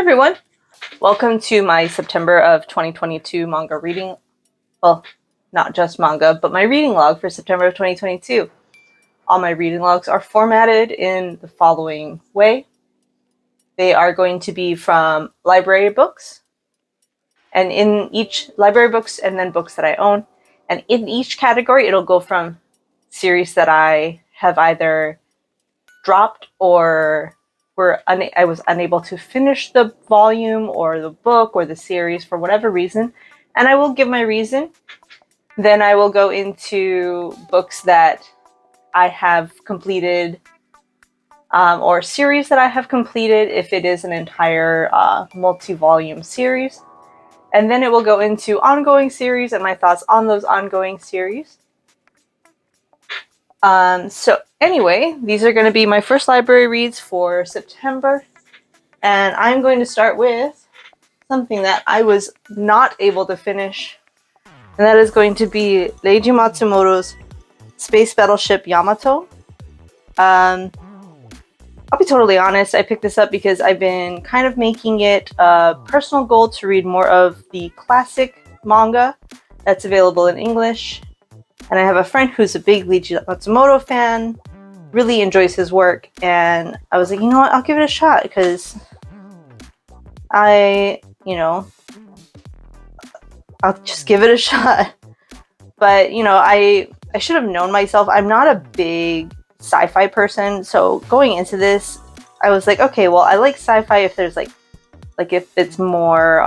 everyone, welcome to my September of 2022 manga reading, well, not just manga, but my reading log for September of 2022. All my reading logs are formatted in the following way. They are going to be from library books, and in each library books and then books that I own, and in each category it'll go from series that I have either dropped or I was unable to finish the volume or the book or the series for whatever reason, and I will give my reason. Then I will go into books that I have completed or series that I have completed if it is an entire multi-volume series. And then it will go into ongoing series and my thoughts on those ongoing series. So anyway, these are going to be my first library reads for September. And I'm going to start with something that I was not able to finish. And that is going to be Leiji Matsumoto's Space Battleship Yamato. I'll be totally honest, I picked this up because I've been kind of making it a personal goal to read more of the classic manga that's available in English. And I have a friend who's a big Leiji Matsumoto fan, really enjoys his work, and I was like, you know what, I'll give it a shot, because I'll just give it a shot. But, I should have known myself. I'm not a big sci-fi person, so going into this, I was like, okay, well, I like sci-fi if there's like if it's more,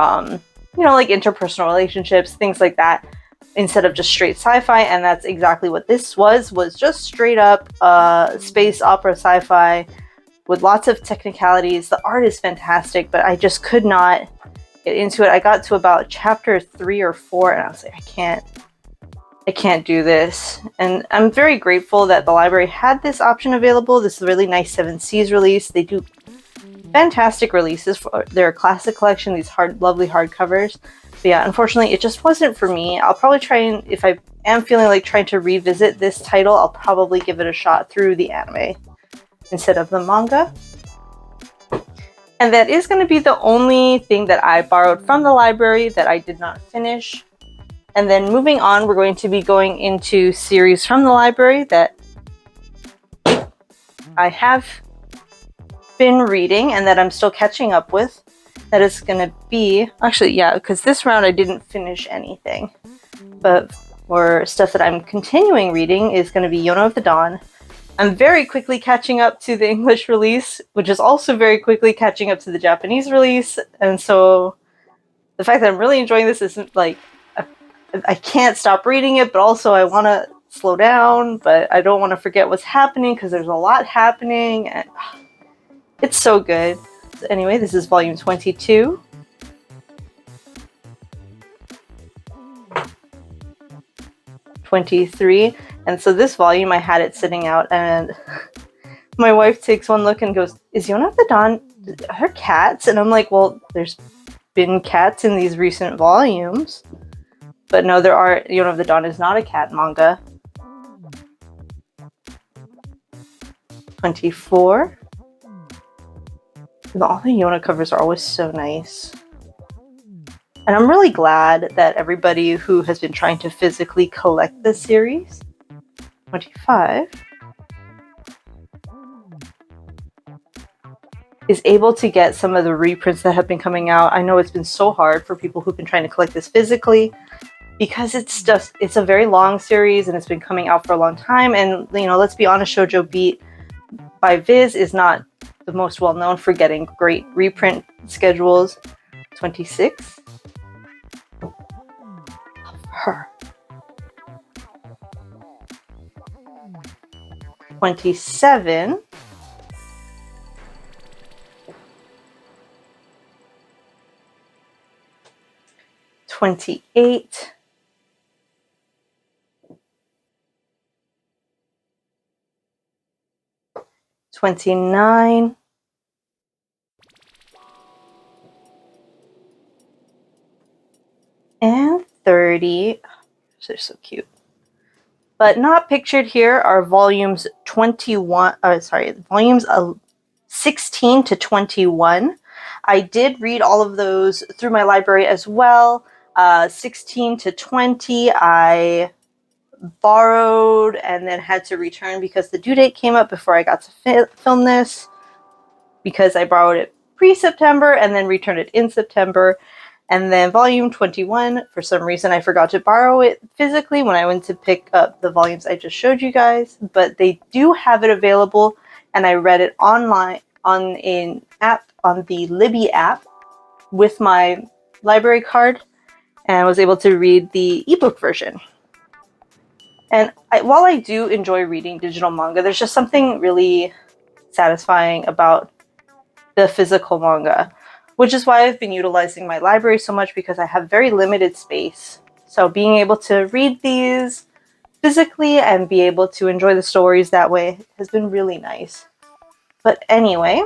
like interpersonal relationships, things like that, instead of just straight sci-fi. And that's exactly what this was just straight up space opera sci-fi with lots of technicalities. The art is fantastic, but I just could not get into it. I got to about chapter 3 or 4 and I was like, I can't do this. And I'm very grateful that the library had this option available. This is a really nice 7 Seas release. They do fantastic releases for their classic collection, these lovely hardcovers. But yeah, unfortunately, it just wasn't for me. I'll probably try, and if I am feeling like trying to revisit this title, I'll probably give it a shot through the anime instead of the manga. And that is going to be the only thing that I borrowed from the library that I did not finish. And then moving on, we're going to be going into series from the library that I have been reading and that I'm still catching up with. That is going to be, actually, yeah, because this round I didn't finish anything. But for stuff that I'm continuing reading is going to be Yona of the Dawn. I'm very quickly catching up to the English release, which is also very quickly catching up to the Japanese release. And so the fact that I'm really enjoying this isn't like, I can't stop reading it, but also I want to slow down, but I don't want to forget what's happening because there's a lot happening. And it's so good. So anyway, this is volume 22. And so this volume, I had it sitting out, and my wife takes one look and goes, is Yona of the Dawn, are there cats? And I'm like, well, there's been cats in these recent volumes. But no, Yona of the Dawn is not a cat manga. 24. All the Yona covers are always so nice. And I'm really glad that everybody who has been trying to physically collect this series, 25, is able to get some of the reprints that have been coming out. I know it's been so hard for people who've been trying to collect this physically because it's a very long series and it's been coming out for a long time. And, let's be honest, Shoujo Beat by Viz is not the most well known for getting great reprint schedules. 26. Her. 27. 28. 29. And 30. They're so cute. But not pictured here are volumes 21, volumes 16 to 21. I did read all of those through my library as well. 16 to 20 I borrowed and then had to return because the due date came up before I got to film this, because I borrowed it pre-September and then returned it in September. And then volume 21, for some reason I forgot to borrow it physically when I went to pick up the volumes I just showed you guys, but they do have it available, and I read it online on an app, on the Libby app, with my library card, and was able to read the ebook version. And while I do enjoy reading digital manga, there's just something really satisfying about the physical manga, which is why I've been utilizing my library so much, because I have very limited space. So being able to read these physically and be able to enjoy the stories that way has been really nice. But anyway,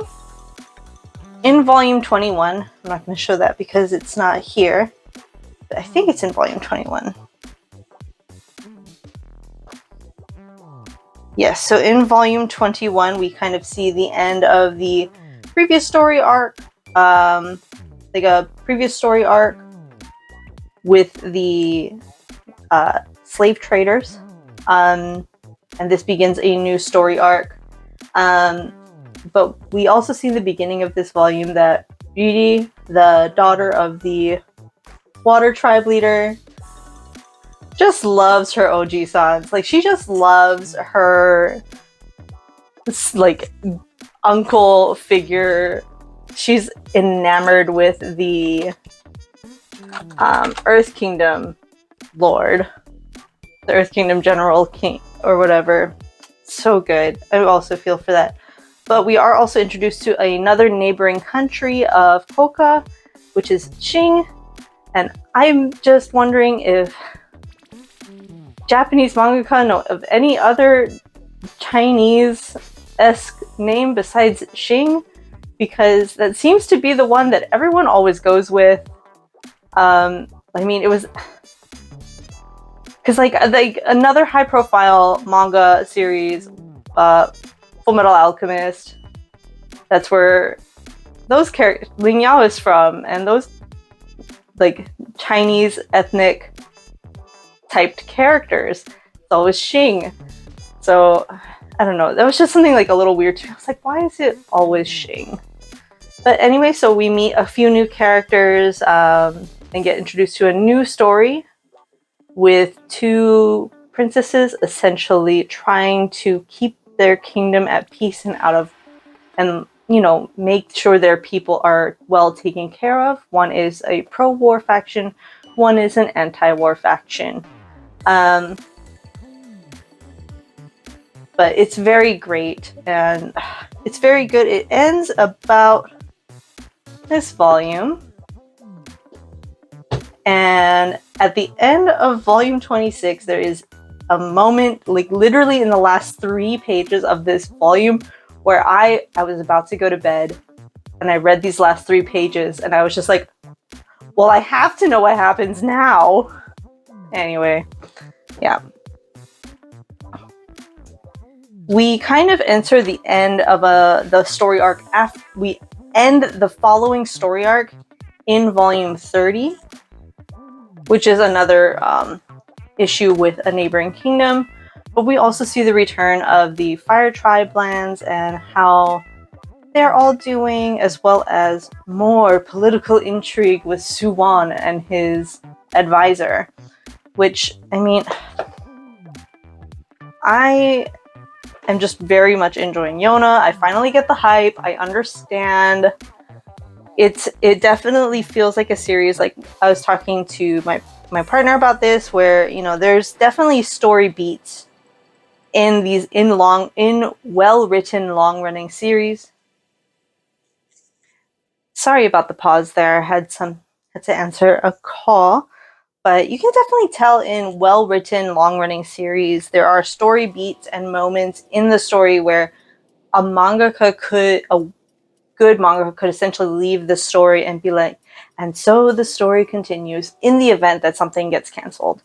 in volume 21, I'm not going to show that because it's not here, but I think it's in volume 21. Yes, so in volume 21, we kind of see the end of the previous story arc, like a previous story arc with the slave traders, and this begins a new story arc. But we also see the beginning of this volume that Yuri, the daughter of the water tribe leader, just loves her OG-sans. Like, she just loves her, like, uncle figure. She's enamored with the Earth Kingdom Lord, the Earth Kingdom General King, or whatever. So good. I also feel for that. But we are also introduced to another neighboring country of Koka, which is Qing. And I'm just wondering if Japanese mangaka know of any other Chinese-esque name besides Xing, because that seems to be the one that everyone always goes with. I mean, it was because like another high-profile manga series, Full Metal Alchemist. That's where those characters Ling Yao is from, and those like Chinese ethnic typed characters. It's always Xing. So I don't know. That was just something like a little weird to me. I was like, why is it always Xing? But anyway, so we meet a few new characters and get introduced to a new story with two princesses essentially trying to keep their kingdom at peace and you know, make sure their people are well taken care of. One is a pro-war faction, one is an anti-war faction. But it's very great, and it's very good. It ends about this volume, and at the end of volume 26, there is a moment, like literally in the last 3 pages of this volume, where I was about to go to bed, and I read these last 3 pages, and I was just like, well, I have to know what happens now. Anyway, yeah. We kind of enter the end of the story arc after we end the following story arc in volume 30, which is another issue with a neighboring kingdom. But we also see the return of the Fire Tribe lands and how they're all doing, as well as more political intrigue with Suwon and his advisor, which, I mean, I am just very much enjoying Yona. I finally get the hype. I understand. It definitely feels like a series. Like, I was talking to my partner about this, where, you know, there's definitely story beats in these well-written long-running series. Sorry about the pause there. I had to answer a call. But you can definitely tell in well-written, long-running series, there are story beats and moments in the story where a good mangaka could essentially leave the story and be like, and so the story continues in the event that something gets canceled.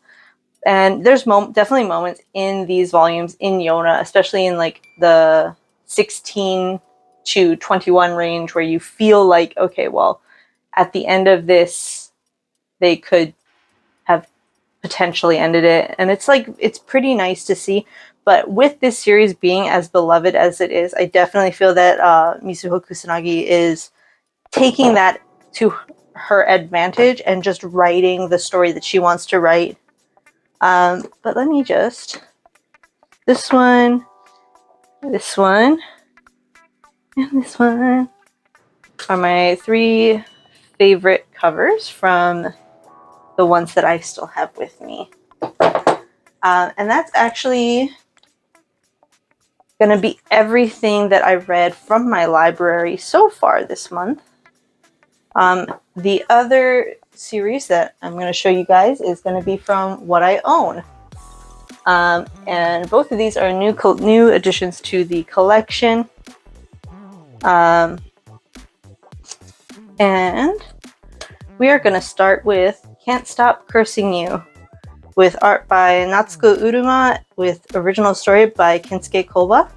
And there's definitely moments in these volumes in Yona, especially in like the 16 to 21 range where you feel like, okay, well, at the end of this, they could have potentially ended it. And it's like, it's pretty nice to see. But with this series being as beloved as it is, I definitely feel that Mizuho Kusanagi is taking that to her advantage and just writing the story that she wants to write. But let me just... This one, and this one are my 3 favorite covers from the ones that I still have with me. And that's actually going to be everything that I read from my library so far this month. The other series that I'm going to show you guys is going to be from what I own. And both of these are new additions to the collection. And we are going to start with Can't Stop Cursing You, with art by Natsuko Uruma, with original story by Kensuke Koba.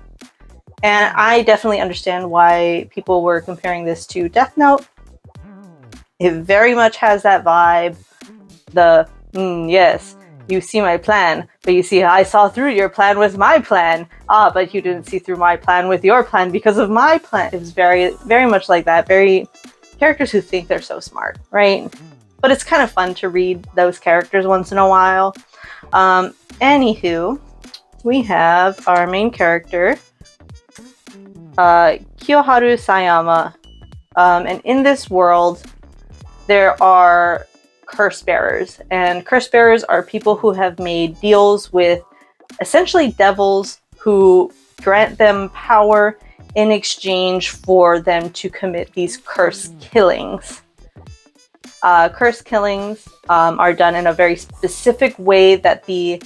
And I definitely understand why people were comparing this to Death Note. It very much has that vibe. Yes, you see my plan, but you see I saw through your plan with my plan. But you didn't see through my plan with your plan because of my plan. It was very, very much like that. Very characters who think they're so smart, right? But it's kind of fun to read those characters once in a while. Anywho, we have our main character, Kiyoharu Sayama. And in this world, there are curse bearers. And curse bearers are people who have made deals with essentially devils who grant them power in exchange for them to commit these curse killings. Curse killings are done in a very specific way that the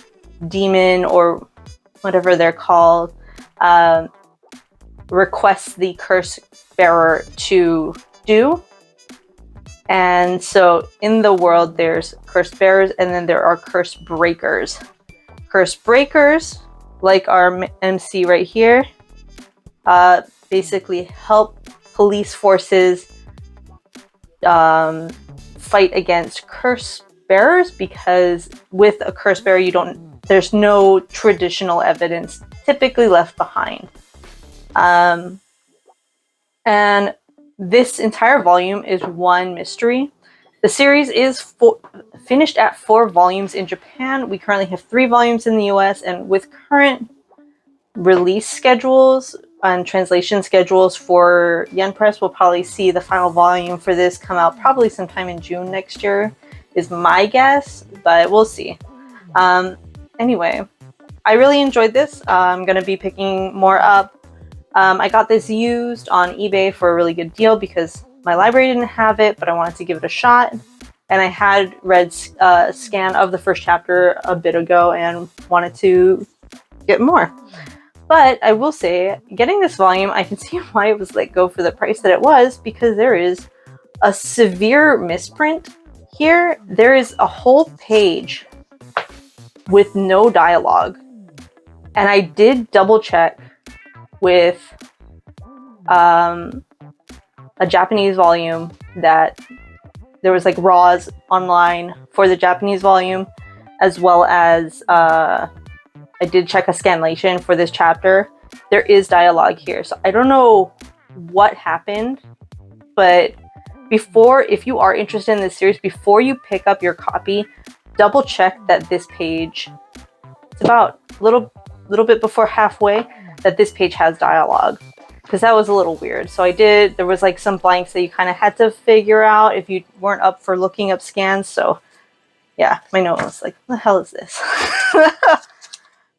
demon, or whatever they're called, requests the curse bearer to do. And so in the world, there's curse bearers, and then there are curse breakers. Curse breakers, like our MC right here, basically help police forces fight against curse bearers, because with a curse bearer, there's no traditional evidence typically left behind. And this entire volume is one mystery. The series is finished at 4 volumes in Japan. We currently have 3 volumes in the US, and with current release schedules and translation schedules for Yen Press, we'll probably see the final volume for this come out probably sometime in June next year, is my guess, but we'll see. Anyway, I really enjoyed this. I'm going to be picking more up. I got this used on eBay for a really good deal because my library didn't have it, but I wanted to give it a shot. And I had read a scan of the first chapter a bit ago and wanted to get more. But I will say, getting this volume, I can see why it was let go for the price that it was, because there is a severe misprint here. There is a whole page with no dialogue. And I did double check with a Japanese volume that there was like raws online for the Japanese volume, as well as I did check a scanlation for this chapter. There is dialogue here, so I don't know what happened, but if you are interested in this series, before you pick up your copy, double check that this page, it's about a little bit before halfway, that this page has dialogue, because that was a little weird. So there was like some blanks that you kind of had to figure out if you weren't up for looking up scans. So yeah, my note was like, what the hell is this?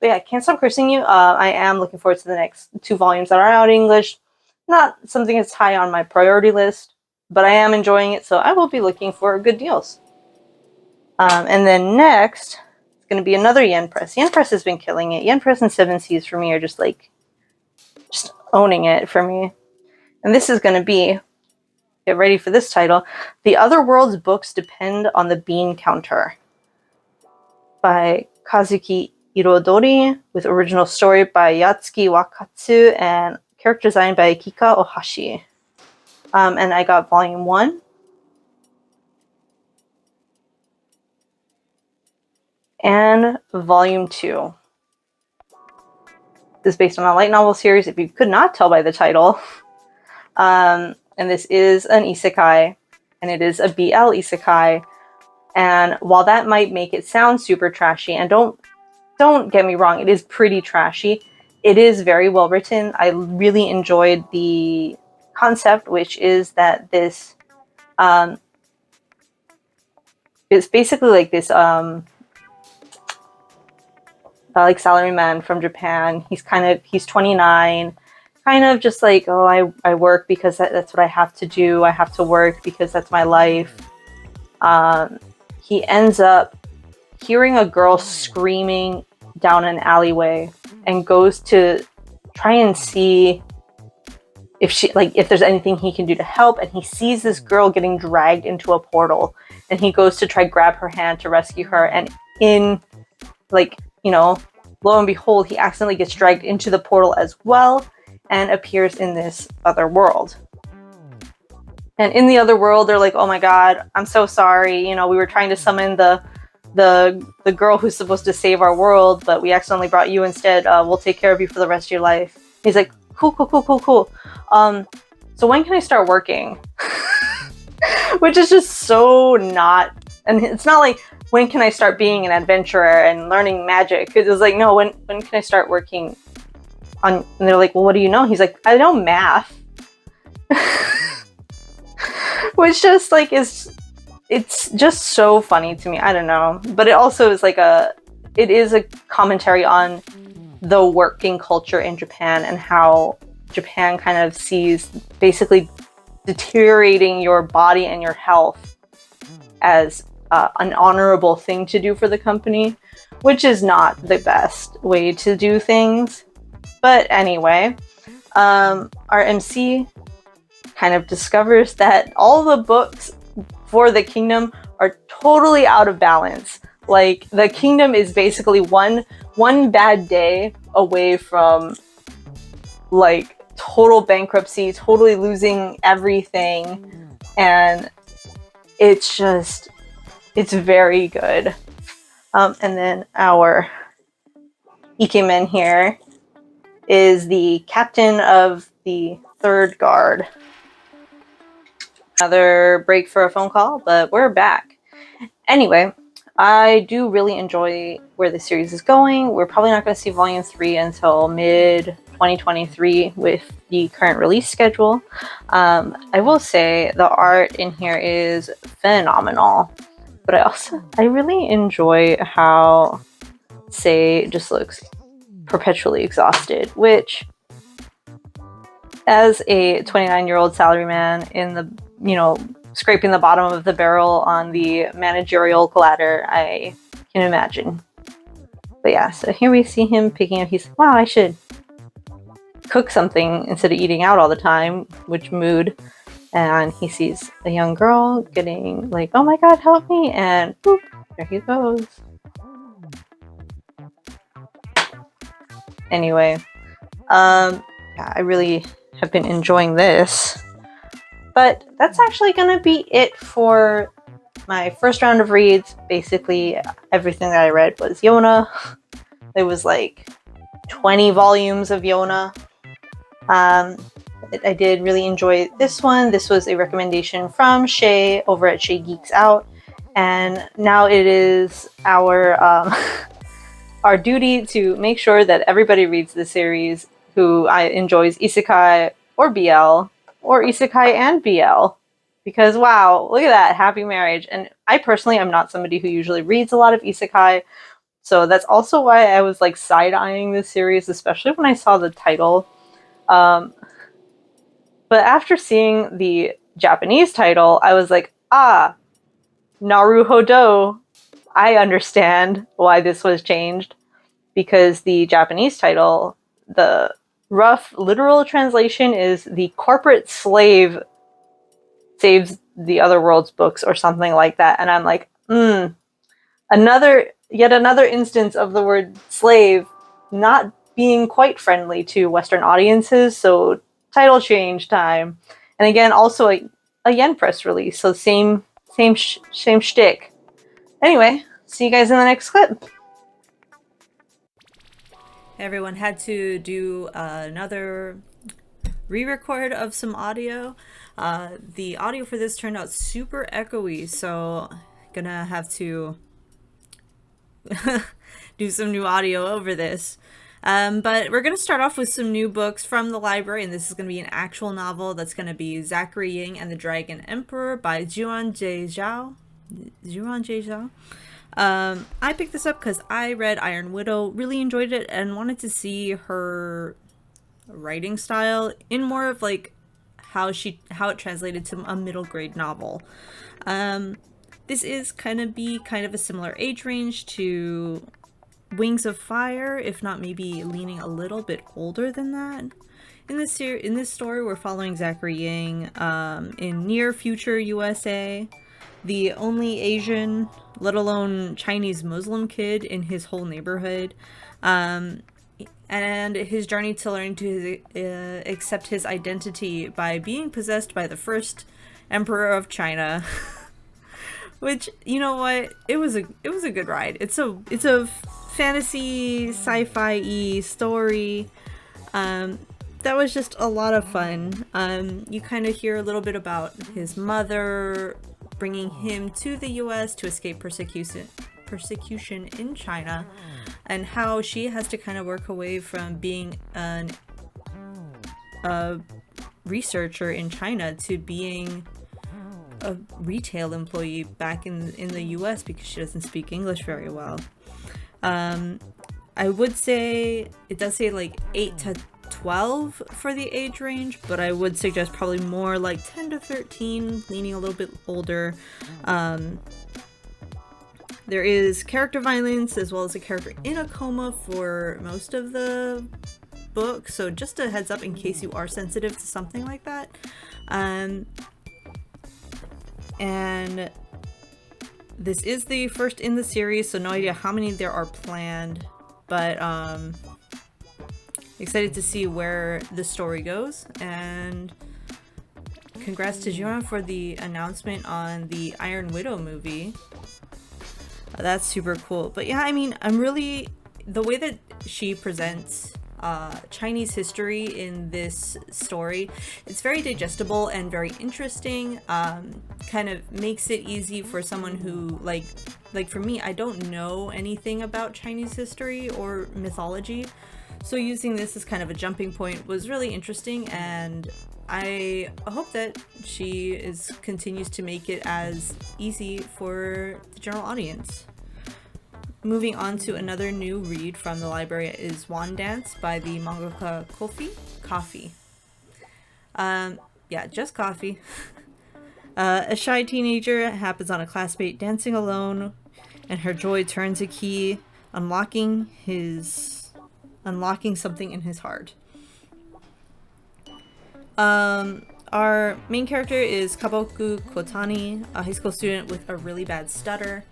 But yeah, Can't Stop Cursing You. I am looking forward to the next 2 volumes that are out in English. Not something that's high on my priority list, but I am enjoying it, so I will be looking for good deals. And then next, it's going to be another Yen Press. Yen Press has been killing it. Yen Press and 7 Seas for me are just owning it for me. And this is going to be, get ready for this title, The Other World's Books Depend on the Bean Counter, by Kazuki Irodori, with original story by Yatsuki Wakatsu and character design by Kika Ohashi. And I got volume 1. And volume 2. This is based on a light novel series, if you could not tell by the title. And this is an isekai, and it is a BL isekai. And while that might make it sound super trashy, and don't get me wrong, it is pretty trashy, it is very well written. I really enjoyed the concept, which is that this it's basically like this like salaryman from Japan. He's 29, kind of just like, oh, I work because that's what I have to do. I have to work because that's my life. He ends up hearing a girl screaming down an alleyway and goes to try and see if there's anything he can do to help, and he sees this girl getting dragged into a portal, and he goes to try grab her hand to rescue her, and lo and behold, he accidentally gets dragged into the portal as well and appears in this other world. And in the other world, they're like, oh my god, I'm so sorry, we were trying to summon the girl who's supposed to save our world, but we accidentally brought you instead. We'll take care of you for the rest of your life. He's like, cool. So when can I start working? Which is just so not, and it's not like, when can I start being an adventurer and learning magic? Because it was like, no, when can I start working on, and they're like, well, what do you know? He's like, I know math. Which just like it's just so funny to me. I don't know. But it also is like it is a commentary on the working culture in Japan and how Japan kind of sees basically deteriorating your body and your health as an honorable thing to do for the company, which is not the best way to do things. But anyway, our MC kind of discovers that all the books for the kingdom are totally out of balance. Like, the kingdom is basically one bad day away from like total bankruptcy, totally losing everything, and it's very good. And then our Ikemen here is the captain of the 3rd guard. Another break for a phone call, but we're back. Anyway, I do really enjoy where the series is going. We're probably not going to see volume 3 until mid-2023 with the current release schedule. I will say the art in here is phenomenal, but I really enjoy how Sei just looks perpetually exhausted, which, as a 29-year-old salaryman in the, scraping the bottom of the barrel on the managerial ladder, I can imagine. But yeah, so here we see him picking up, he's like, wow, I should cook something instead of eating out all the time, which mood. And he sees a young girl getting like, oh my god, help me, and boop, there he goes. Anyway, yeah, I really have been enjoying this. But that's actually gonna be it for my first round of reads. Basically, everything that I read was Yona. There was like 20 volumes of Yona. I did really enjoy this one. This was a recommendation from Shay over at Shay Geeks Out. And now it is our our duty to make sure that everybody reads the series who enjoys Isekai or BL, or Isekai and BL. Because wow, look at that, happy marriage. And I personally am not somebody who usually reads a lot of Isekai, so that's also why I was like side-eyeing this series, especially when I saw the title. But after seeing the Japanese title, I was like, Naruhodo. I understand why this was changed, because the Japanese title, the rough literal translation is "the corporate slave saves the other world's books" or something like that. And I'm like, yet another instance of the word slave not being quite friendly to Western audiences. So title change time, and again also a yen press release. So same shtick. Anyway, see you guys in the next clip. Everyone had to do another re-record of some audio. The audio for this turned out super echoey, so gonna have to do some new audio over this. But we're going to start off with some new books from the library, and this is going to be an actual novel that's going to be Zachary Ying and the Dragon Emperor by Juan J. Zhao. I picked this up because I read Iron Widow, really enjoyed it, and wanted to see her writing style in more of like how it translated to a middle grade novel. This is kind of a similar age range to Wings of Fire, if not maybe leaning a little bit older than that. In this story, we're following Zachary Ying in near future USA, the only Asian, let alone Chinese Muslim kid in his whole neighborhood, and his journey to learning to accept his identity by being possessed by the first emperor of China. Which, you know what, it was a good ride. It's a fantasy sci-fi-y story that was just a lot of fun. You kind of hear a little bit about his mother bringing him to the US to escape persecution in China, and how she has to kind of work her way from being a researcher in China to being a retail employee back in the US because she doesn't speak English very well. I would say it does say like 8 to 12 for the age range, but I would suggest probably more like 10 to 13, leaning a little bit older. There is character violence as well as a character in a coma for most of the book, so just a heads up in case you are sensitive to something like that. And this is the first in the series, so no idea how many there are planned, but excited to see where the story goes. And congrats to Juan for the announcement on the Iron Widow movie. That's super cool. But yeah, I mean, the way that she presents Chinese history in this story, it's very digestible and very interesting. Kind of makes it easy for someone who like for me, I don't know anything about Chinese history or mythology, so using this as kind of a jumping point was really interesting, and I hope that she continues to make it as easy for the general audience. Moving on to another new read from the library is Wand Dance by the mangaka Coffee. Yeah, just Coffee. A shy teenager happens on a classmate dancing alone, and her joy turns a key, unlocking something in his heart. Our main character is Kaboku Kotani, a high school student with a really bad stutter.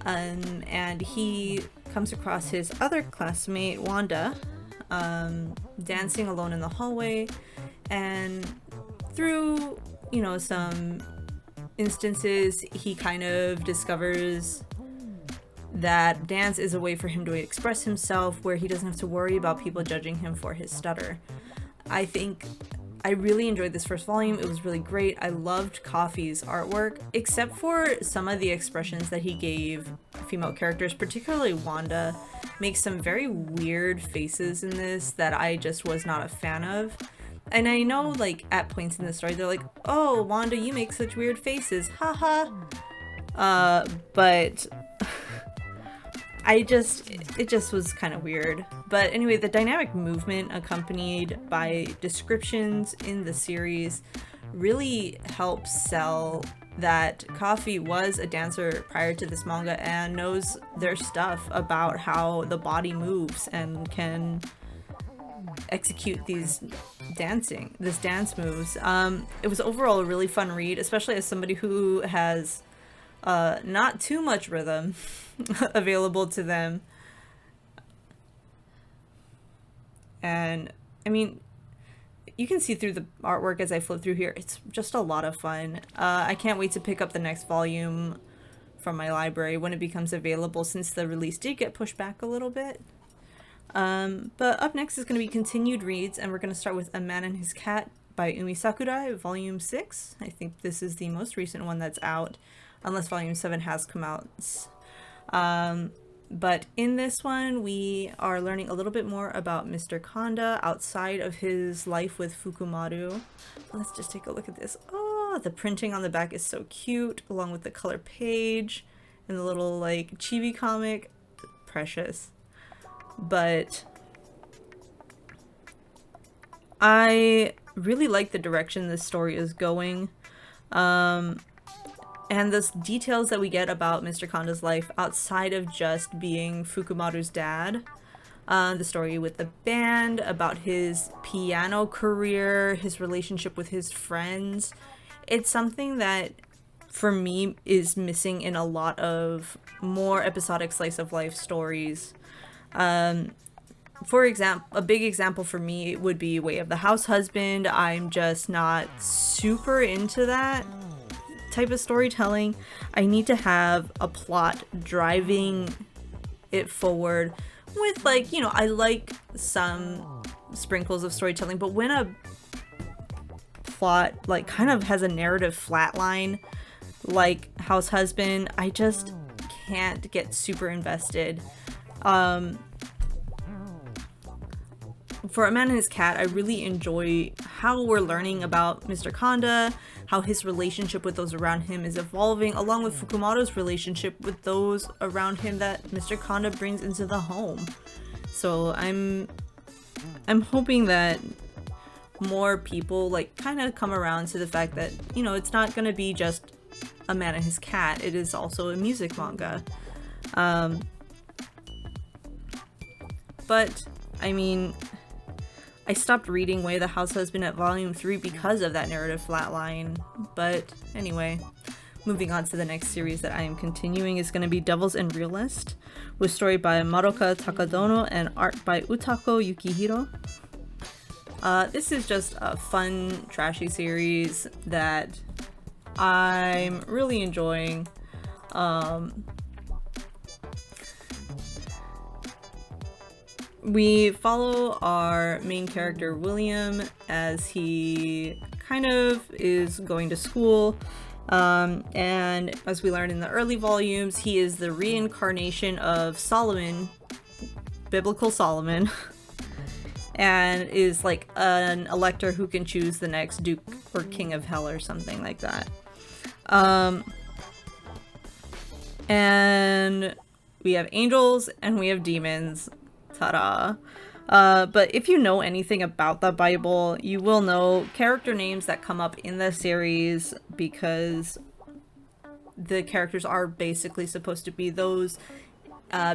And he comes across his other classmate, Wanda, dancing alone in the hallway, and through, some instances, he kind of discovers that dance is a way for him to express himself where he doesn't have to worry about people judging him for his stutter. I really enjoyed this first volume. It was really great. I loved Coffee's artwork, except for some of the expressions that he gave female characters, particularly Wanda, makes some very weird faces in this that I just was not a fan of. And I know, like, at points in the story, they're like, "Oh, Wanda, you make such weird faces, haha." But it just was kind of weird. But anyway, the dynamic movement accompanied by descriptions in the series really helps sell that Coffee was a dancer prior to this manga and knows their stuff about how the body moves and can execute these dance moves. It was overall a really fun read, especially as somebody who has not too much rhythm available to them. And I mean, you can see through the artwork as I flip through here. It's just a lot of fun. I can't wait to pick up the next volume from my library when it becomes available, since the release did get pushed back a little bit. But up next is going to be continued reads, and we're going to start with A Man and His Cat by Umi Sakurai, Volume 6. I think this is the most recent one that's out, unless Volume 7 has come out. But in this one, we are learning a little bit more about Mr. Kanda outside of his life with Fukumaru. Let's just take a look at this. Oh, the printing on the back is so cute, along with the color page and the little like chibi comic. Precious. But I really like the direction this story is going. And the details that we get about Mr. Kanda's life outside of just being Fukumaru's dad. The story with the band, about his piano career, his relationship with his friends. It's something that, for me, is missing in a lot of more episodic slice of life stories. For example, a big example for me would be Way of the House Husband. I'm just not super into that type of storytelling. I need to have a plot driving it forward with, like, you know, I like some sprinkles of storytelling, but when a plot like kind of has a narrative flatline like House Husband, I just can't get super invested. For A Man and His Cat, I really enjoy how we're learning about Mr. Kanda, how his relationship with those around him is evolving, along with Fukumaru's relationship with those around him that Mr. Kanda brings into the home. So I'm hoping that more people like kind of come around to the fact that, you know, it's not going to be just A Man and His Cat. It is also a music manga. But I mean, I stopped reading Way of the House Husband at Volume 3 because of that narrative flatline. But anyway, moving on to the next series that I am continuing is going to be Devils and Realist, with story by Madoka Takadono and art by Utako Yukihiro. This is just a fun, trashy series that I'm really enjoying. We follow our main character William as he kind of is going to school, and as we learn in the early volumes, he is the reincarnation of Solomon, biblical Solomon, and is like an elector who can choose the next Duke or King of Hell or something like that. And we have angels and we have demons. Ta-da. But if you know anything about the Bible, you will know character names that come up in the series, because the characters are basically supposed to be those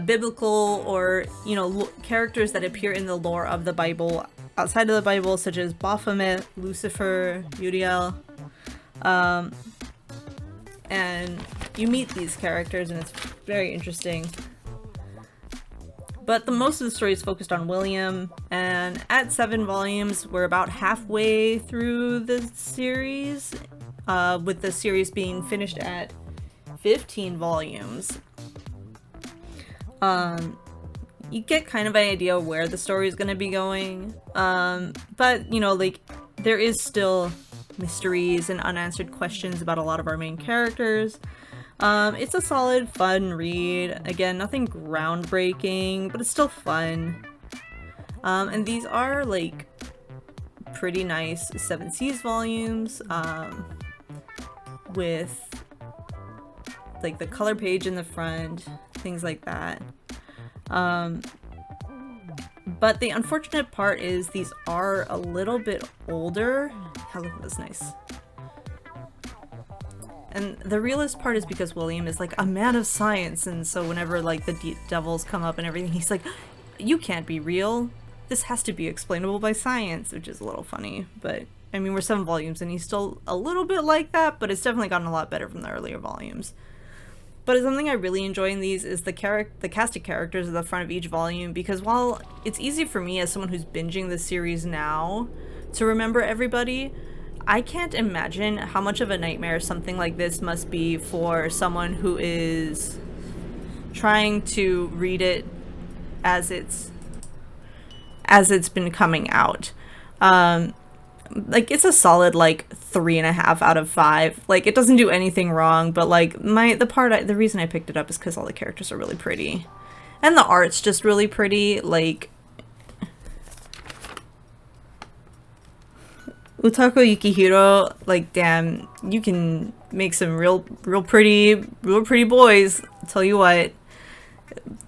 biblical or, you know, characters that appear in the lore of the Bible outside of the Bible, such as Baphomet, Lucifer, Uriel. And you meet these characters and it's very interesting. But the most of the story is focused on William, and at 7 volumes, we're about halfway through the series, with the series being finished at 15 volumes. You get kind of an idea where the story is going to be going, but, you know, like, there is still mysteries and unanswered questions about a lot of our main characters. It's a solid, fun read. Again, nothing groundbreaking, but it's still fun. And these are, like, pretty nice 7 Seas volumes, with, like, the color page in the front, things like that. But the unfortunate part is these are a little bit older. Oh, look at this, nice. And the realist part is because William is like a man of science, and so whenever like the devils come up and everything, he's like, you can't be real. This has to be explainable by science, which is a little funny. But I mean, we're 7 volumes and he's still a little bit like that, but it's definitely gotten a lot better from the earlier volumes. But something I really enjoy in these is the cast of characters at the front of each volume, because while it's easy for me as someone who's binging the series now to remember everybody, I can't imagine how much of a nightmare something like this must be for someone who is trying to read it as it's been coming out. Like, it's a solid like 3.5 out of 5. Like, it doesn't do anything wrong, but like the reason I picked it up is because all the characters are really pretty, and the art's just really pretty. Like, Utako Yukihiro, like, damn, you can make some real pretty boys. I'll tell you what,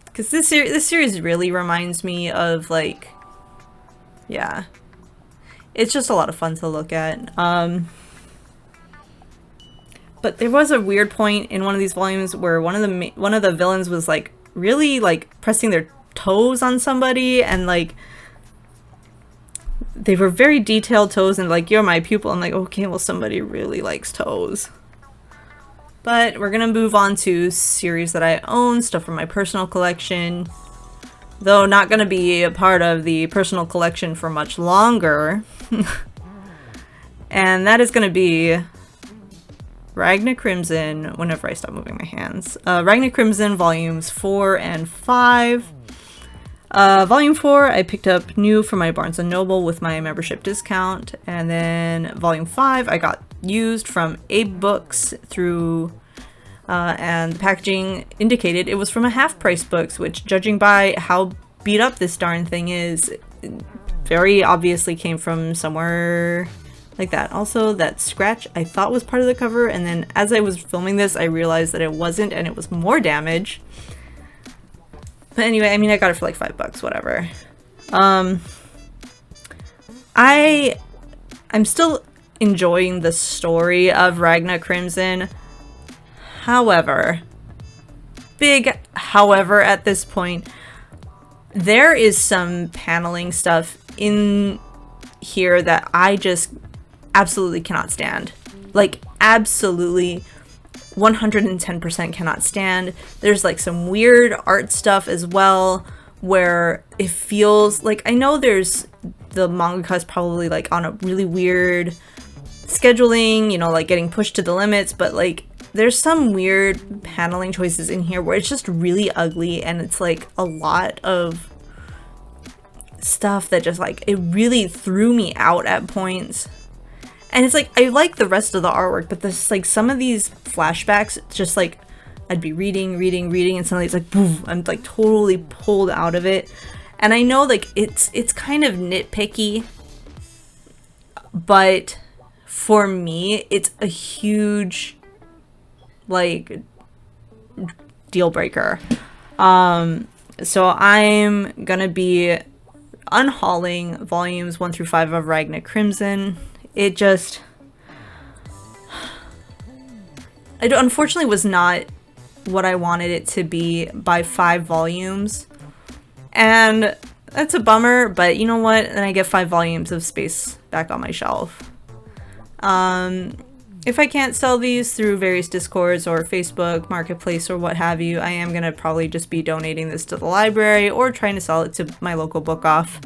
because this series really reminds me of, like, yeah, it's just a lot of fun to look at. But there was a weird point in one of these volumes where one of the villains was like really like pressing their toes on somebody, and like they were very detailed toes, and like, you're my pupil. I'm like, okay, well, somebody really likes toes. But we're gonna move on to series that I own, stuff from my personal collection, though not gonna be a part of the personal collection for much longer. And that is gonna be Ragna Crimson, whenever I stop moving my hands. Ragna Crimson volumes 4 and 5. Volume 4 I picked up new for my Barnes & Noble with my membership discount, and then Volume 5 I got used from Abe Books through, and the packaging indicated it was from a half-price books, which, judging by how beat up this darn thing is, very obviously came from somewhere like that. Also, that scratch I thought was part of the cover, and then as I was filming this I realized that it wasn't, and it was more damage. But anyway, I mean, I got it for like $5, whatever. I'm still enjoying the story of Ragna Crimson. However, big however at this point, there is some paneling stuff in here that I just absolutely cannot stand. Like, absolutely 110% cannot stand. There's like some weird art stuff as well, where it feels like, I know there's, the mangaka is probably like on a really weird scheduling, you know, like getting pushed to the limits, but like there's some weird paneling choices in here where it's just really ugly, and it's like a lot of stuff that just like, it really threw me out at points. And it's like, I like the rest of the artwork, but there's like some of these flashbacks, just like, I'd be reading, and suddenly it's like, poof, I'm like totally pulled out of it. And I know like it's kind of nitpicky, but for me, it's a huge like deal breaker. So I'm gonna be unhauling volumes 1 through 5 of Ragna Crimson. It just, it unfortunately was not what I wanted it to be by 5 volumes, and that's a bummer, but you know what, then I get 5 volumes of space back on my shelf. If I can't sell these through various Discords or Facebook Marketplace or what have you, I am gonna probably just be donating this to the library or trying to sell it to my local book off.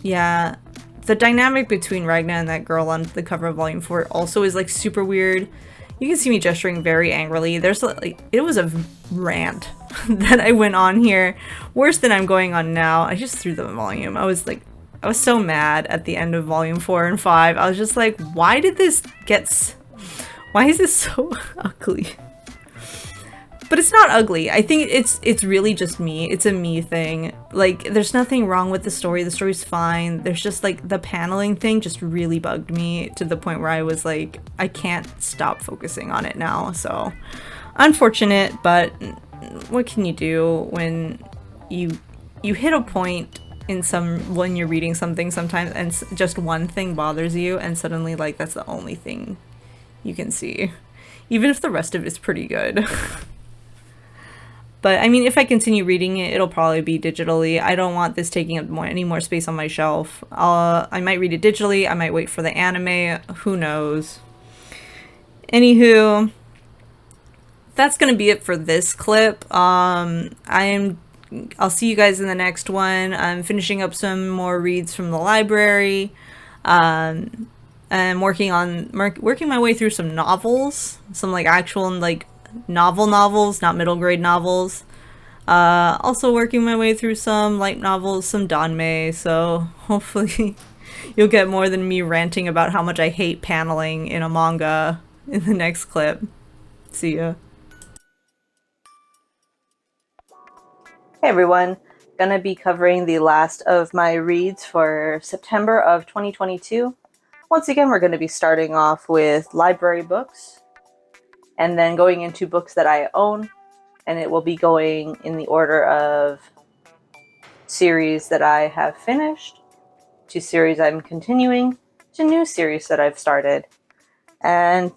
Yeah, the dynamic between Ragna and that girl on the cover of Volume 4 also is like super weird. You can see me gesturing very angrily. There's like, it was a rant that I went on here, worse than I'm going on now. I just threw the volume. I was so mad at the end of Volume 4 and 5. I was just like, why is this so ugly? But it's not ugly. I think it's really just me. It's a me thing. Like, there's nothing wrong with the story. The story's fine. There's just like, the paneling thing just really bugged me to the point where I was like, I can't stop focusing on it now. So unfortunate, but what can you do when you hit a point in when you're reading something sometimes and just one thing bothers you, and suddenly like that's the only thing you can see, even if the rest of it's pretty good. But I mean, if I continue reading it, it'll probably be digitally. I don't want this taking up any more space on my shelf. I might read it digitally. I might wait for the anime. Who knows? Anywho, that's gonna be it for this clip. I'll see you guys in the next one. I'm finishing up some more reads from the library. I'm working my way through some novels, some like actual like novels, not middle grade novels. Also working my way through some light novels, some Danmei. So hopefully you'll get more than me ranting about how much I hate paneling in a manga in the next clip. See ya. Hey everyone, gonna be covering the last of my reads for September of 2022. Once again, we're going to be starting off with library books and then going into books that I own, and it will be going in the order of series that I have finished, to series I'm continuing, to new series that I've started. And,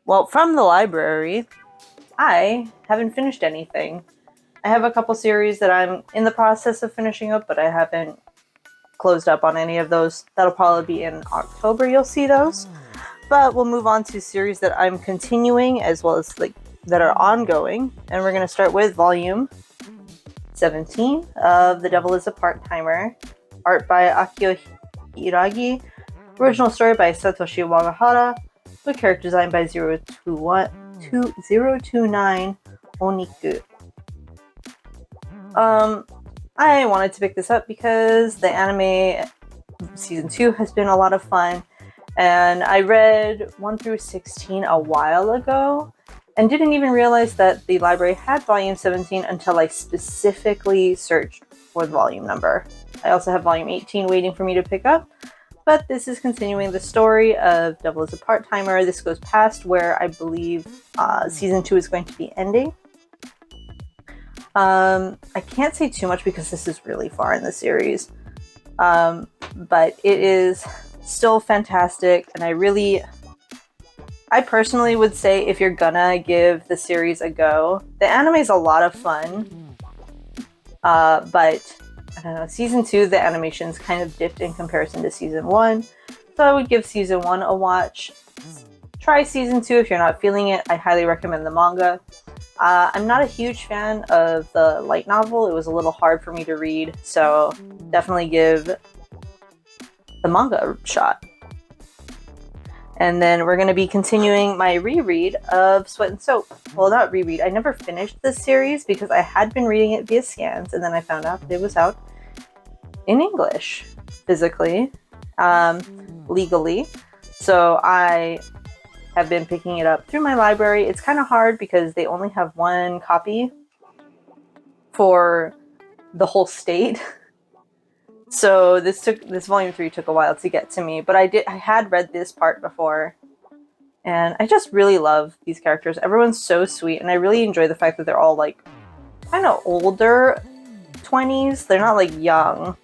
well, from the library, I haven't finished anything. I have a couple series that I'm in the process of finishing up, but I haven't closed up on any of those. That'll probably be in October, you'll see those. But we'll move on to series that I'm continuing as well as like that are ongoing. And we're going to start with volume 17 of The Devil is a Part-Timer. Art by Akio Hiragi. Original story by Satoshi Wagahara. With character design by 029 Oniku. I wanted to pick this up because the anime season 2 has been a lot of fun, and I read 1 through 16 a while ago and didn't even realize that the library had volume 17 until I specifically searched for the volume number. I also have volume 18 waiting for me to pick up, but this is continuing the story of Devil is a Part-Timer. This goes past where I believe season 2 is going to be ending. I can't say too much because this is really far in the series, but it is still fantastic, and I personally would say if you're gonna give the series a go, the anime is a lot of fun, but I don't know, season 2, the animation's kind of dipped in comparison to season 1, so I would give season 1 a watch. Try season 2 if you're not feeling it. I highly recommend the manga. I'm not a huge fan of the light novel. It was a little hard for me to read, so definitely give the manga a shot. And then we're going to be continuing my reread of Sweat and Soap. Well, not reread. I never finished this series because I had been reading it via scans, and then I found out that it was out in English, physically, legally. So I have been picking it up through my library. It's kind of hard because they only have one copy for the whole state. So this volume 3 took a while to get to me, but I had read this part before, and I just really love these characters. Everyone's so sweet, and I really enjoy the fact that they're all like kind of older 20s. They're not like young.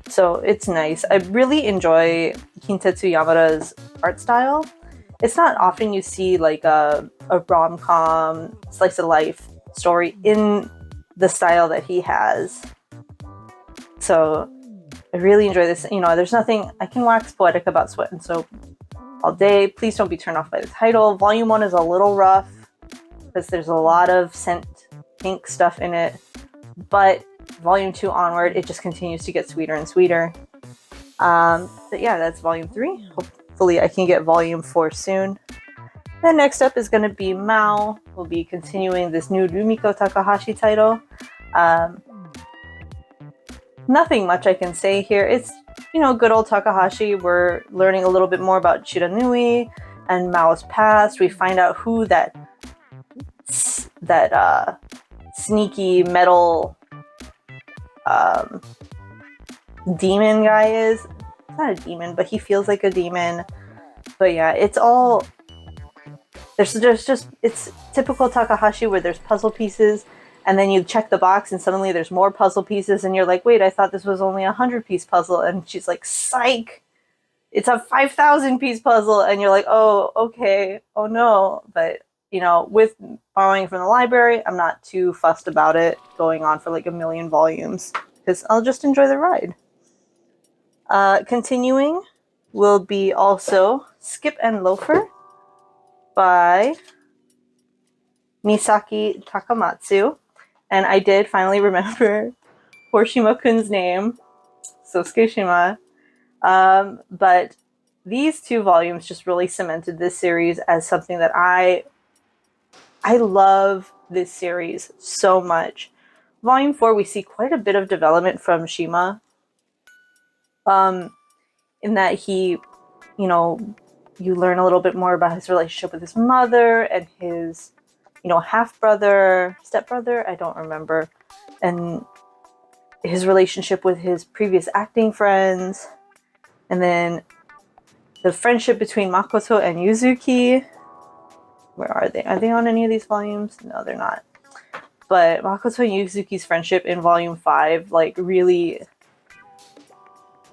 So it's nice. I really enjoy Kintetsu Yamada's art style. It's not often you see like a rom-com slice of life story in the style that he has. So I really enjoy this. You know, there's nothing, I can wax poetic about Sweat and Soap all day. Please don't be turned off by the title. Volume 1 is a little rough because there's a lot of scent pink stuff in it. But volume 2 onward, it just continues to get sweeter and sweeter. But yeah, that's volume 3. Hopefully I can get volume 4 soon. Then next up is going to be Mao. We'll be continuing this new Rumiko Takahashi title. Nothing much I can say here. It's, you know, good old Takahashi. We're learning a little bit more about Chiranui and Mao's past. We find out who that sneaky metal demon guy is. He's not a demon, but he feels like a demon. But yeah, it's all there's just it's typical Takahashi where there's puzzle pieces, and then you check the box and suddenly there's more puzzle pieces, and you're like, wait, I thought this was only a 100-piece puzzle, and she's like, psych, it's a 5,000-piece puzzle, and you're like, oh, okay, oh no. But you know, with borrowing from the library, I'm not too fussed about it going on for like a million volumes because I'll just enjoy the ride. Continuing will be also Skip and Loafer by Misaki Takamatsu. And I did finally remember Horishima-kun's name, Sosuke Shima. But these two volumes just really cemented this series as something that I love this series so much. Volume 4, we see quite a bit of development from Shima. In that he, you know, you learn a little bit more about his relationship with his mother and his, half brother, step brother, I don't remember, and his relationship with his previous acting friends, and then the friendship between Makoto and Yuzuki. Where are they? Are they on any of these volumes? No, they're not. But Makoto and Yuzuki's friendship in volume 5, like, really,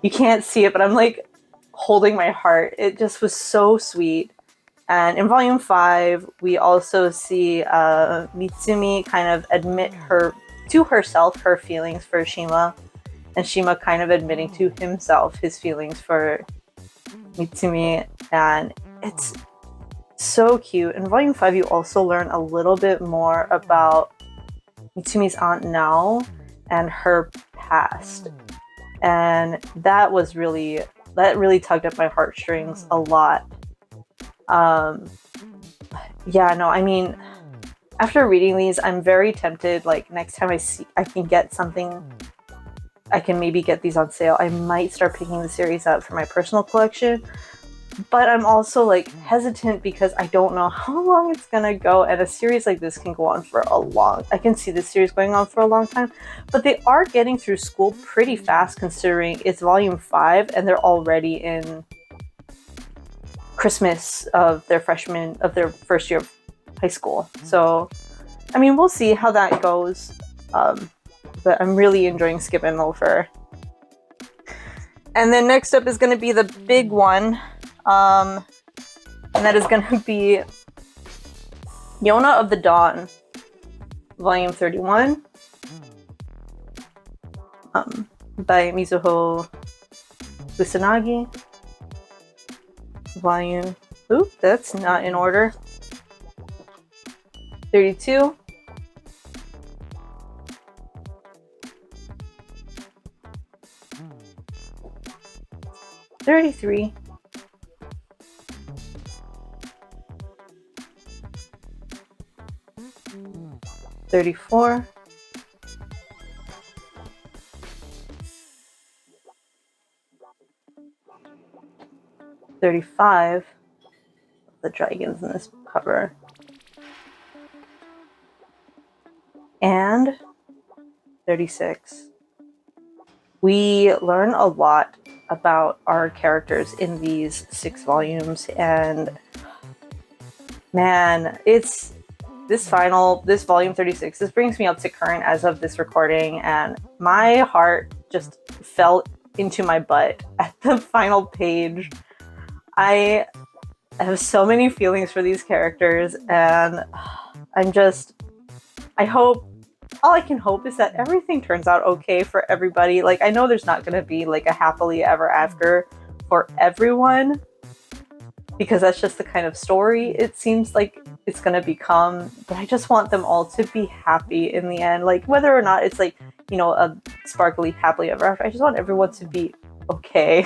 you can't see it, but I'm like holding my heart. It just was so sweet. And in volume 5, we also see Mitsumi kind of admit to herself her feelings for Shima, and Shima kind of admitting to himself his feelings for Mitsumi, and it's so cute. In volume 5, you also learn a little bit more about Mitsumi's aunt Nao and her past, and that really tugged at my heartstrings a lot. Yeah, no, I mean, after reading these, I'm very tempted, like, next time I can get something, I can maybe get these on sale, I might start picking the series up for my personal collection. But I'm also, like, hesitant because I don't know how long it's gonna go, and a series like this can go on for I can see this series going on for a long time, but they are getting through school pretty fast considering it's volume 5 and they're already in Christmas of their first year of high school. So, I mean, we'll see how that goes, but I'm really enjoying skipping over. And then next up is going to be the big one, and that is going to be Yona of the Dawn, volume 31, by Mizuho Kusanagi. Volume, that's not in order. 32. 33. 34. 35. The dragons in this cover. And 36. We learn a lot about our characters in these 6 volumes, and man, it's this volume 36, this brings me up to current as of this recording, and my heart just fell into my butt at the final page. I have so many feelings for these characters, and all I can hope is that everything turns out okay for everybody. Like, I know there's not going to be like a happily ever after for everyone, because that's just the kind of story it seems like it's going to become, but I just want them all to be happy in the end. Like, whether or not it's like, a sparkly happily ever after, I just want everyone to be okay.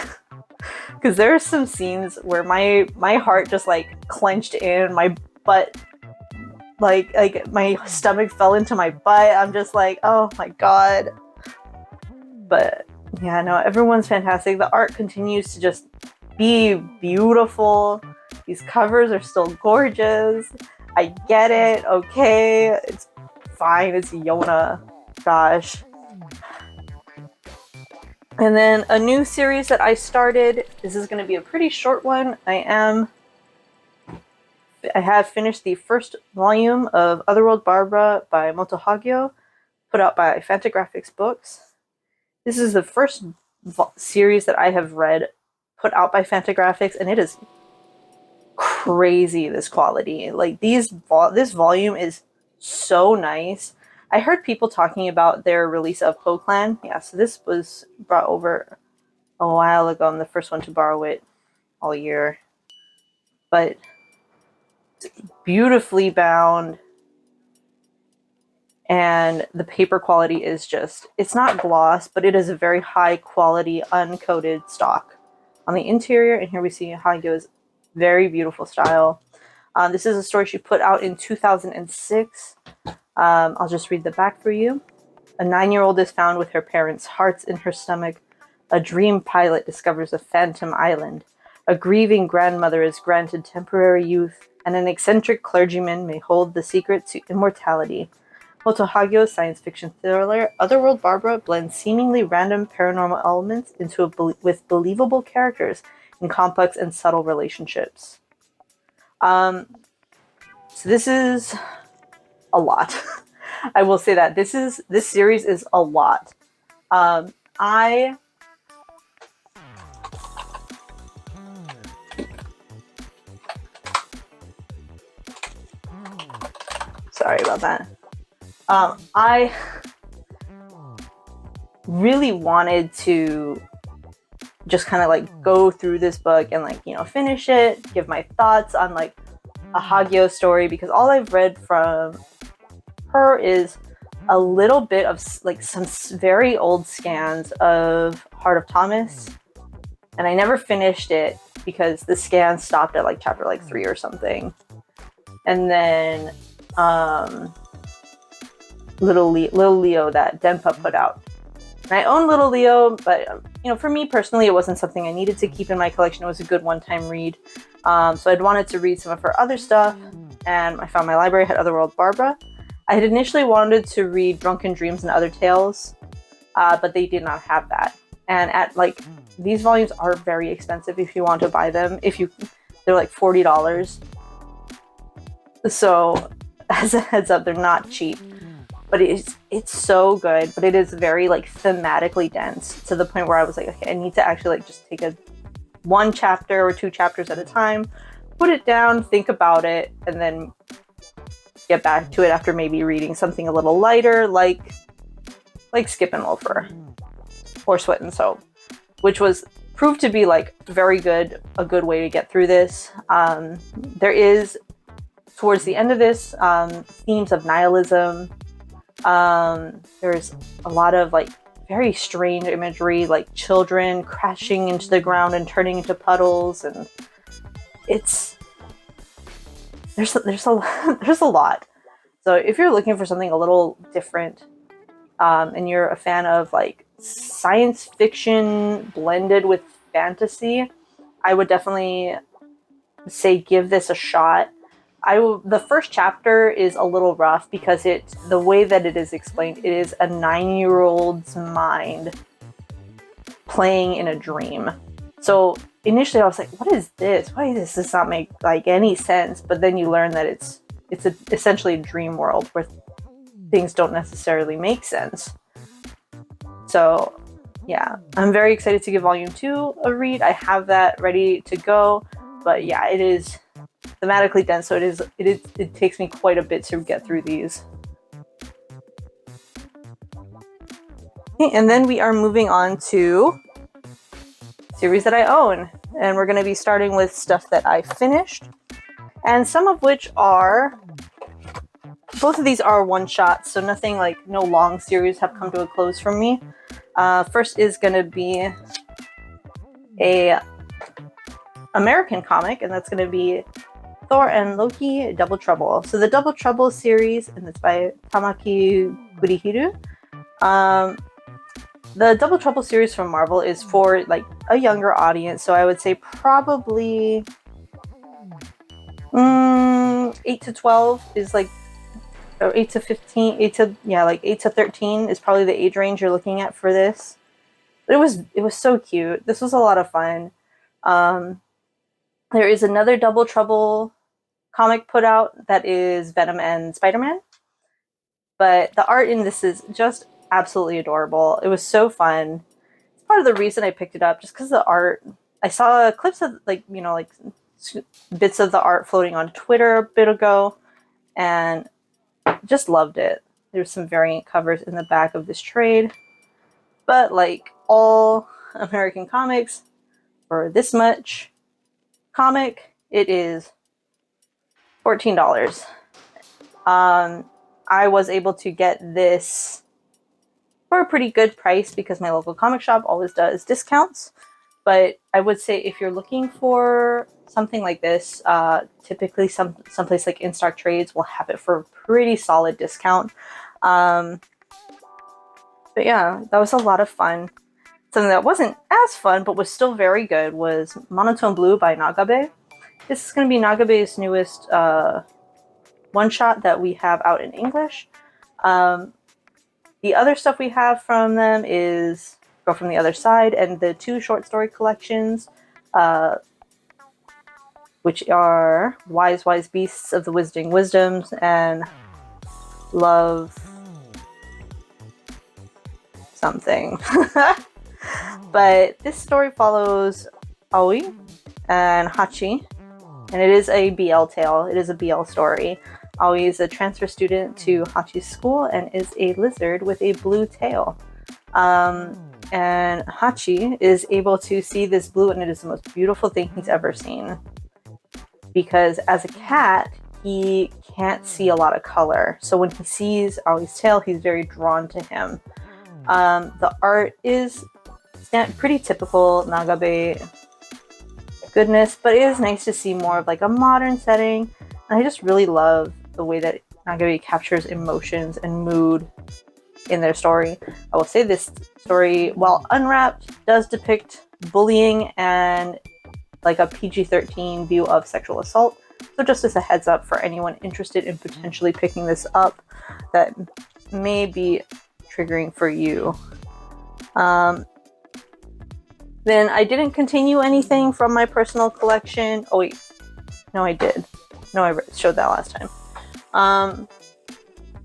Because there are some scenes where my heart just like clenched in, my butt, like my stomach fell into my butt. I'm just like, oh my god. But yeah, no, everyone's fantastic. The art continues to just be beautiful. These covers are still gorgeous. I get it. Okay, it's fine. It's Yona. Gosh. And then a new series that I started. This is going to be a pretty short one. I have finished the first volume of Otherworld Barbara by Moto Hagio, put out by Fantagraphics Books. This is the first series that I have read put out by Fantagraphics, and it is crazy, this quality. Like, this volume is so nice. I heard people talking about their release of Po-Clan. Yeah, so this was brought over a while ago. I'm the first one to borrow it all year. But beautifully bound, and the paper quality is just, it's not gloss, but it is a very high quality uncoated stock on the interior. And here we see Hagyo's very beautiful style. This is a story she put out in 2006. I'll just read the back for you. A 9-year-old is found with her parents' hearts in her stomach. A dream pilot discovers a phantom island. A grieving grandmother is granted temporary youth, and an eccentric clergyman may hold the secret to immortality. Moto Hagyo's science fiction thriller Otherworld Barbara blends seemingly random paranormal elements with believable characters in complex and subtle relationships. So this is a lot. I will say that this series is a lot. I sorry about that. I really wanted to just kind of like go through this book and like, you know, finish it, give my thoughts on like a Hagyo story, because all I've read from her is a little bit of like some very old scans of Heart of Thomas, and I never finished it because the scan stopped at like chapter like 3 or something. And then Little Leo that Denpa put out. And I own Little Leo, but you know, for me personally, it wasn't something I needed to keep in my collection. It was a good one-time read. So I'd wanted to read some of her other stuff, and I found my library had Otherworld Barbara. I had initially wanted to read Drunken Dreams and Other Tales, but they did not have that. And at like, these volumes are very expensive if you want to buy them. They're like $40. So as a heads up, they're not cheap. But it's so good, but it is very like thematically dense to the point where I was like, okay, I need to actually like just take one chapter or 2 chapters at a time, put it down, think about it, and then get back to it after maybe reading something a little lighter, like Skip and Loafer or Sweat and Soap, which was proved to be like a good way to get through this. There is, towards the end of this, themes of nihilism. There's a lot of like very strange imagery, like children crashing into the ground and turning into puddles, and there's a lot. So if you're looking for something a little different, and you're a fan of like science fiction blended with fantasy, I would definitely say give this a shot. The first chapter is a little rough because the way that it is explained, it is a 9-year-old's mind playing in a dream. So initially I was like, what is this? Why does this not make like any sense? But then you learn that it's essentially a dream world where things don't necessarily make sense. So yeah, I'm very excited to give volume 2 a read. I have that ready to go, but yeah, it is thematically dense, so it takes me quite a bit to get through these. Okay, and then we are moving on to series that I own, and we're going to be starting with stuff that I finished, and some of which are, both of these are one-shots, so nothing like, no long series have come to a close from me. First is going to be a American comic, and that's going to be Thor and Loki Double Trouble. So the Double Trouble series, and it's by Tamaki Gurihiru. The Double Trouble series from Marvel is for like a younger audience, so I would say probably 8 to 12 is like, or 8 to 15, 8 to 13 is probably the age range you're looking at for this. But it was so cute. This was a lot of fun. There is another Double Trouble comic put out that is Venom and Spider-Man, but the art in this is just absolutely adorable. It was so fun. It's part of the reason I picked it up, just because the art, I saw clips of like, you know, like bits of the art floating on Twitter a bit ago, and just loved it. There's some variant covers in the back of this trade, but like all American comics, for this much comic, it is $14. I was able to get this for a pretty good price because my local comic shop always does discounts. But I would say if you're looking for something like this, typically someplace like In Stock Trades will have it for a pretty solid discount. But yeah, that was a lot of fun. Something that wasn't as fun but was still very good was Monotone Blue by Nagabe. This is going to be Nagabe's newest one shot that we have out in English. The other stuff we have from them is Go From the Other Side and the 2 short story collections, which are Wise Wise Beasts of the Wizarding Wisdoms and Love something. But this story follows Aoi and Hachi, and it is a BL tale. It is a BL story. Aoi is a transfer student to Hachi's school and is a lizard with a blue tail. And Hachi is able to see this blue, and it is the most beautiful thing he's ever seen. Because as a cat, he can't see a lot of color. So when he sees Aoi's tail, he's very drawn to him. The art is pretty typical Nagabe goodness, but it is nice to see more of like a modern setting. And I just really love the way that Nagabe captures emotions and mood in their story. I will say this story, while unwrapped, does depict bullying and like a PG-13 view of sexual assault. So just as a heads up for anyone interested in potentially picking this up, that may be triggering for you. Then I didn't continue anything from my personal collection. Oh wait, no I did. No, I showed that last time.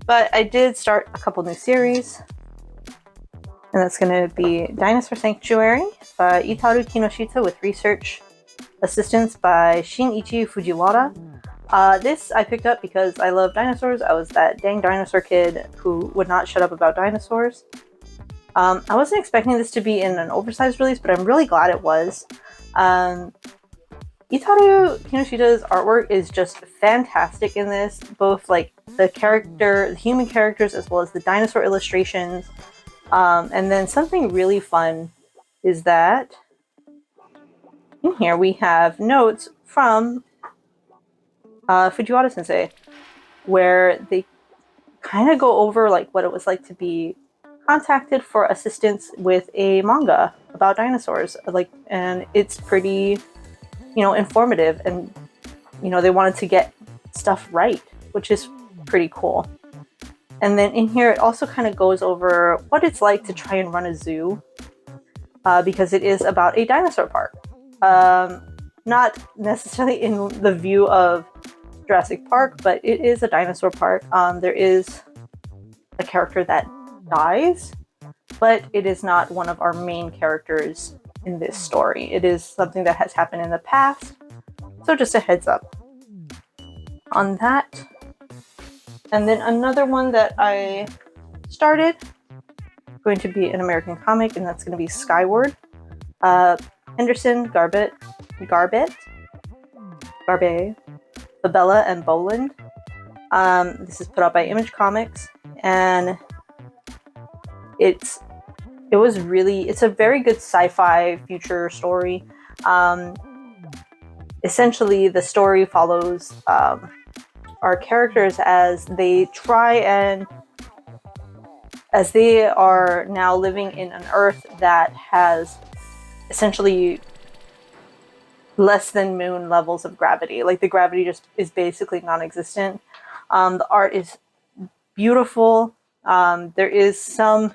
But I did start a couple new series. And that's going to be Dinosaur Sanctuary by Itaru Kinoshita with research assistance by Shinichi Fujiwara. This I picked up because I love dinosaurs. I was that dang dinosaur kid who would not shut up about dinosaurs. I wasn't expecting this to be in an oversized release, but I'm really glad it was. Itaru Kinoshita's artwork is just fantastic in this, both like the human characters, as well as the dinosaur illustrations. And then something really fun is that in here we have notes from Fujiwara Sensei, where they kind of go over like what it was like to be contacted for assistance with a manga about dinosaurs. And it's pretty, informative, and they wanted to get stuff right, which is pretty cool. And then in here, it also kind of goes over what it's like to try and run a zoo, because it is about a dinosaur park. Not necessarily in the view of Jurassic Park, but it is a dinosaur park. There is a character that dies, but it is not one of our main characters in this story. It is something that has happened in the past. So just a heads up on that. And then another one that I started, going to be an American comic, and that's going to be Skyward. Henderson, Garbe, Fabella, and Boland. This is put out by Image Comics, and it's a very good sci-fi future story. Essentially, the story follows our characters as they are now living in an Earth that has essentially less than moon levels of gravity. Like the gravity just is basically non-existent. The art is beautiful. There is some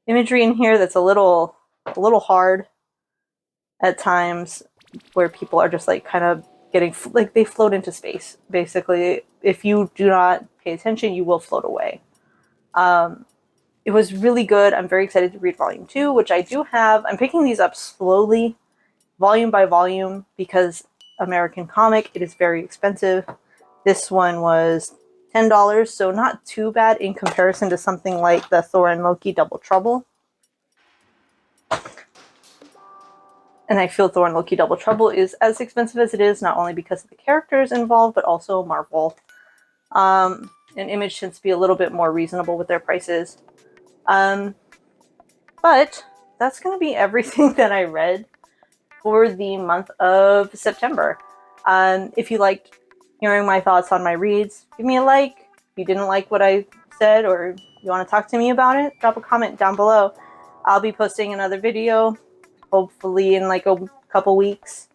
imagery in here that's a little hard at times, where people are just like kind of getting like they float into space. Basically, if you do not pay attention, you will float away. It was really good. I'm very excited to read volume 2, which I do have. I'm picking these up slowly, volume by volume, because American comic, it is very expensive. This one was $10, so not too bad in comparison to something like the Thor and Loki Double Trouble. And I feel Thor and Loki Double Trouble is as expensive as it is, not only because of the characters involved, but also Marvel. and Image tends to be a little bit more reasonable with their prices. But that's going to be everything that I read for the month of September. If you liked hearing my thoughts on my reads, give me a like. If you didn't like what I said or you want to talk to me about it, drop a comment down below. I'll be posting another video, hopefully in like a couple weeks.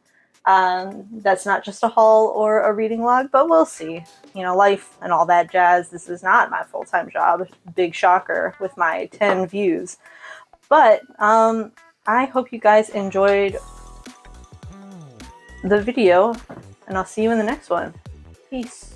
That's not just a haul or a reading log, but we'll see. You know, life and all that jazz. This is not my full-time job. Big shocker with my 10 views. But I hope you guys enjoyed the video, and I'll see you in the next one. Peace.